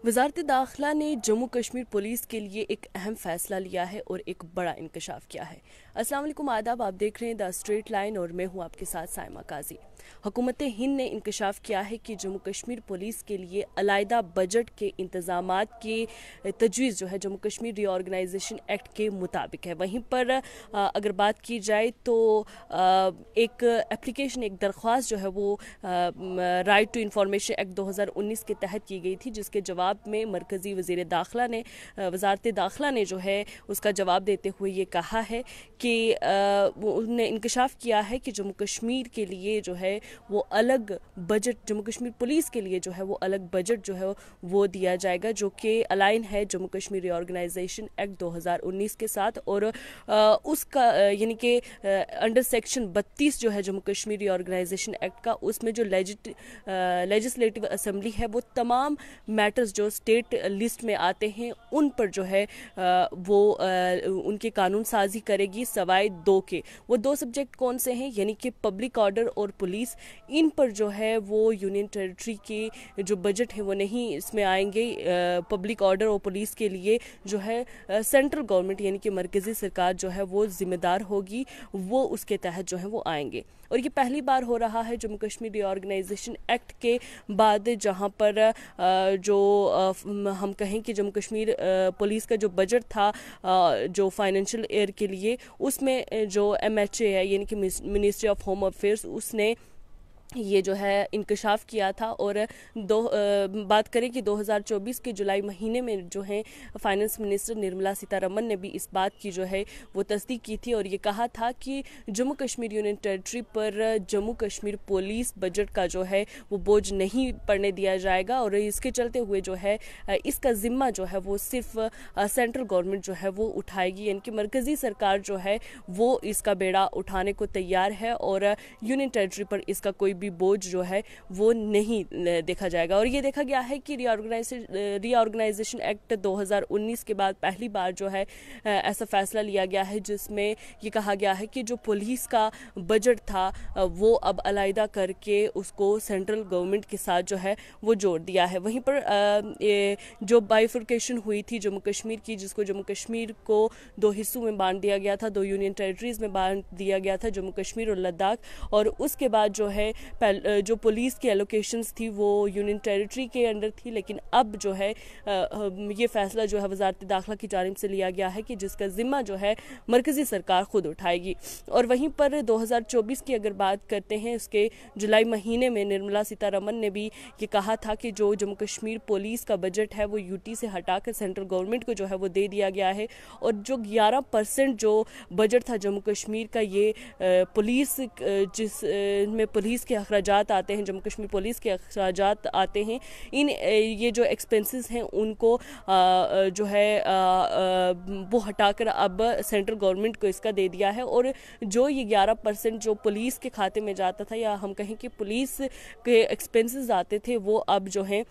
वजारत दाखिला ने जम्मू कश्मीर पुलिस के लिए एक अहम फैसला लिया है और एक बड़ा इंकशाफ किया है। अस्सलाम वालेकुम, आदाब। आप देख रहे हैं द स्ट्रेट लाइन और मैं हूं आपके साथ साइमा काजी। हुकूमत हिंद ने इंकशाफ किया है कि जम्मू कश्मीर पुलिस के लिए अलहदा बजट के इंतजामात की तजवीज़ जो है जम्मू कश्मीर रीऑर्गेनाइजेशन एक्ट के मुताबिक है। वहीं पर अगर बात की जाए तो एक एप्लीकेशन, एक दरख्वास्त जो है वो राइट टू इंफॉर्मेशन एक्ट 2019 के तहत की गई थी, जिसके जवाब में मरकज़ी वज़ीर दाखिला ने वजारत दाखिला ने जो है उसका जवाब देते हुए ये कहा है कि उन्होंने इंकशाफ किया है कि जम्मू कश्मीर के लिए जो है वो अलग बजट, जम्मू कश्मीर पुलिस के लिए जो है वो अलग बजट जो है वो दिया जाएगा, जो कि अलाइन है जम्मू कश्मीर रीऑर्गेनाइजेशन एक्ट 2019 के साथ। और उसका यानी कि अंडर सेक्शन 32 जो है जम्मू कश्मीर रीऑर्गेनाइजेशन एक्ट का, उसमें जो लेजिस्लेटिव असेंबली है वो तमाम मैटर्स जो स्टेट लिस्ट में आते हैं उन पर जो है वो उनके कानून साजी करेगी, सवाए दो के। वो दो सब्जेक्ट कौन से हैं, यानी कि पब्लिक ऑर्डर और पुलिस। इन पर जो है वो यूनियन टेरिटरी के जो बजट है वो नहीं इसमें आएंगे। पब्लिक ऑर्डर और पुलिस के लिए जो है सेंट्रल गवर्नमेंट यानी कि मरकजी सरकार जो है वो जिम्मेदार होगी, वो उसके तहत जो है वो आएंगे। और ये पहली बार हो रहा है जम्मू कश्मीर रीऑर्गेनाइजेशन एक्ट के बाद जहां पर जो हम कहें कि जम्मू कश्मीर पुलिस का जो बजट था जो फाइनेंशियल ईयर के लिए, उसमें जो MHA है यानी कि मिनिस्ट्री ऑफ होम अफेयर्स, उसने ये जो है इंकशाफ किया था। और बात करें कि 2024 के जुलाई महीने में जो है फाइनेंस मिनिस्टर निर्मला सीतारमन ने भी इस बात की जो है वो तस्दीक की थी और ये कहा था कि जम्मू कश्मीर यूनियन टेरिटरी पर जम्मू कश्मीर पुलिस बजट का जो है वो बोझ नहीं पड़ने दिया जाएगा। और इसके चलते हुए जो है इसका जिम्मा जो है वो सिर्फ सेंट्रल गवर्नमेंट जो है वो उठाएगी, यानी कि मरकजी सरकार जो है वो इसका बेड़ा उठाने को तैयार है और यूनियन टेरिटरी पर इसका कोई भी बोझ जो है वो नहीं देखा जाएगा। और ये देखा गया है कि रीऑर्गेनाइजेशन एक्ट 2019 के बाद पहली बार जो है ऐसा फैसला लिया गया है जिसमें ये कहा गया है कि जो पुलिस का बजट था वो अब अलहदा करके उसको सेंट्रल गवर्नमेंट के साथ जो है वो जोड़ दिया है। वहीं पर जो बाइफर्केशन हुई थी जम्मू कश्मीर की, जिसको जम्मू कश्मीर को दो हिस्सों में बांट दिया गया था, दो यूनियन टेरिटरीज में बांट दिया गया था, जम्मू कश्मीर और लद्दाख। और उसके बाद जो है जो पुलिस की एलोकेशंस थी वो यूनियन टेरिटरी के अंडर थी, लेकिन अब जो है ये फैसला जो है वजारत दाखिला की जानिब से लिया गया है कि जिसका जिम्मा जो है मरकजी सरकार खुद उठाएगी। और वहीं पर 2024 की अगर बात करते हैं, उसके जुलाई महीने में निर्मला सीतारमन ने भी ये कहा था कि जो जम्मू कश्मीर पुलिस का बजट है वो यूटी से हटाकर सेंट्रल गवर्नमेंट को जो है वो दे दिया गया है। और जो 11% जो बजट था जम्मू कश्मीर का, ये पुलिस जिसमें पुलिस के अखराजात आते हैं, जम्मू कश्मीर पुलिस के अखराजात आते हैं, इन ये जो एक्सपेंसेस हैं उनको जो है वो हटाकर अब सेंट्रल गवर्नमेंट को इसका दे दिया है। और जो ये 11% जो पुलिस के खाते में जाता था, या हम कहें कि पुलिस के एक्सपेंसेस आते थे, वो अब जो है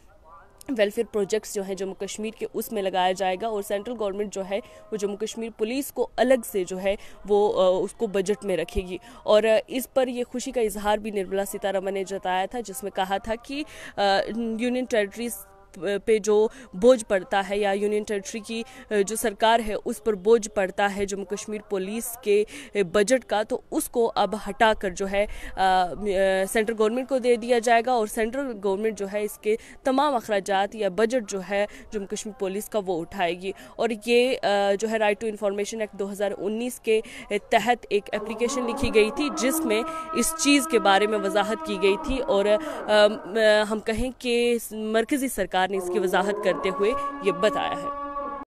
वेलफेयर प्रोजेक्ट्स जो है जम्मू कश्मीर के उसमें लगाया जाएगा। और सेंट्रल गवर्नमेंट जो है वो जम्मू कश्मीर पुलिस को अलग से जो है वो उसको बजट में रखेगी। और इस पर ये खुशी का इजहार भी निर्मला सीतारमन ने जताया था, जिसमें कहा था कि यूनियन टेरिटरीज पे जो बोझ पड़ता है या यूनियन टेरिटरी की जो सरकार है उस पर बोझ पड़ता है जम्मू कश्मीर पुलिस के बजट का, तो उसको अब हटाकर जो है सेंट्रल गवर्नमेंट को दे दिया जाएगा। और सेंट्रल गवर्नमेंट जो है इसके तमाम अखराजात या बजट जो है जम्मू कश्मीर पुलिस का वो उठाएगी। और ये जो है राइट टू इंफॉर्मेशन एक्ट 2019 के तहत एक एप्लीकेशन लिखी गई थी जिसमें इस चीज़ के बारे में वजाहत की गई थी। और हम कहें कि मरकजी सरकार ने इसकी वजाहत करते हुए ये बताया है।